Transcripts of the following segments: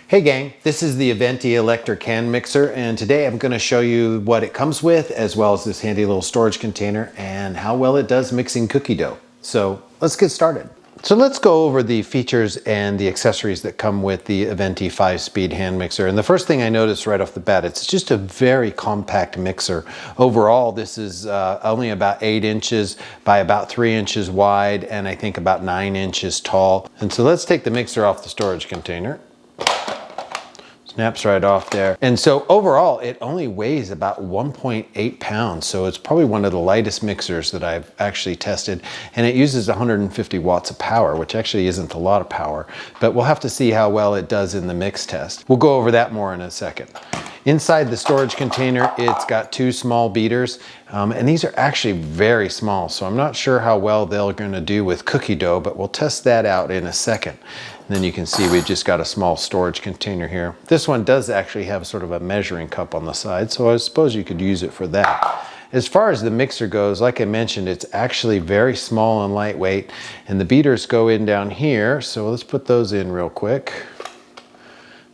Hey gang, this is the Aventi electric hand mixer, and today I'm going to show you what it comes with, as well as this handy little storage container and how well it does mixing cookie dough. So let's get started. So let's go over the features and the accessories that come with the Aventi 5-speed hand mixer. And the first thing I noticed right off the bat, it's just a very compact mixer. Overall, this is only about 8 inches by about 3 inches wide, and I think about 9 inches tall. And so let's take the mixer off the storage container. Snaps right off there. And so overall, it only weighs about 1.8 pounds. So it's probably one of the lightest mixers that I've actually tested. And it uses 150 watts of power, which actually isn't a lot of power, but we'll have to see how well it does in the mix test. We'll go over that more in a second. Inside the storage container, it's got 2 small beaters, and these are actually very small, so I'm not sure how well they're gonna do with cookie dough, but we'll test that out in a second. And then you can see we've just got a small storage container here. This one does actually have sort of a measuring cup on the side, so I suppose you could use it for that. As far as the mixer goes, like I mentioned, it's actually very small and lightweight, and the beaters go in down here, so let's put those in real quick.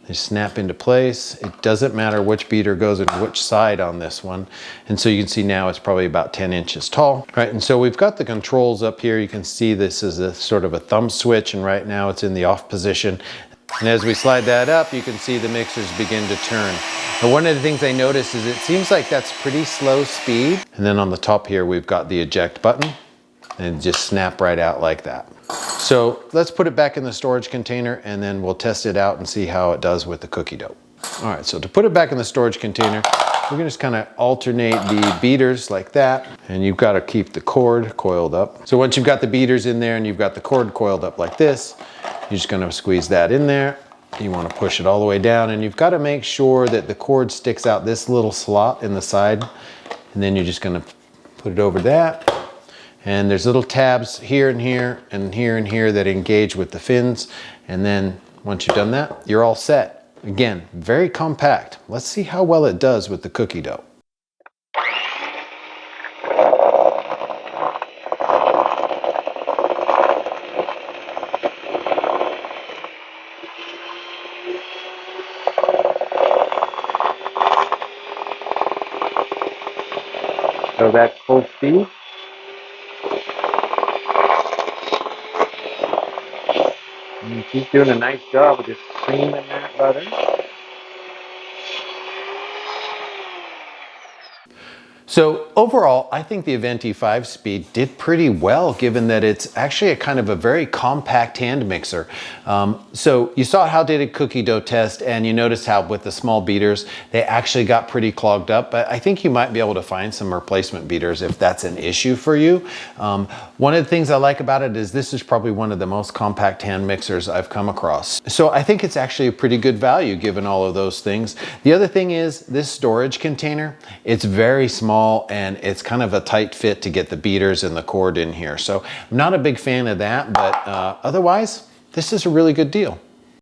They snap into place. It doesn't matter which beater goes in which side on this one. And so you can see now it's probably about 10 inches tall. Right, and so we've got the controls up here. You can see this is a sort of a thumb switch, and right now it's in the off position. And as we slide that up, you can see the mixers begin to turn. And one of the things I noticed is it seems like that's pretty slow speed. And then on the top here, we've got the eject button, and just snap right out like that. So let's put it back in the storage container, and then we'll test it out and see how it does with the cookie dough. All right, so to put it back in the storage container, we're gonna just kind of alternate the beaters like that, and you've got to keep the cord coiled up. So once you've got the beaters in there and you've got the cord coiled up like this, you're just gonna squeeze that in there. You want to push it all the way down, and you've got to make sure that the cord sticks out this little slot in the side, and then you're just gonna put it over that. And there's little tabs here and here and here and here that engage with the fins. And then once you've done that, you're all set. Again, very compact. Let's see how well it does with the cookie dough. Go back full speed. And she's doing a nice job of just creaming that butter. So overall, I think the Aventi 5-speed did pretty well, given that it's actually a kind of a very compact hand mixer. So you saw how it did a cookie dough test, and you noticed how with the small beaters, they actually got pretty clogged up. But I think you might be able to find some replacement beaters if that's an issue for you. One of the things I like about it is this is probably one of the most compact hand mixers I've come across. So I think it's actually a pretty good value given all of those things. The other thing is this storage container, it's very small, and it's kind of a tight fit to get the beaters and the cord in here. So I'm not a big fan of that, but otherwise, this is a really good deal.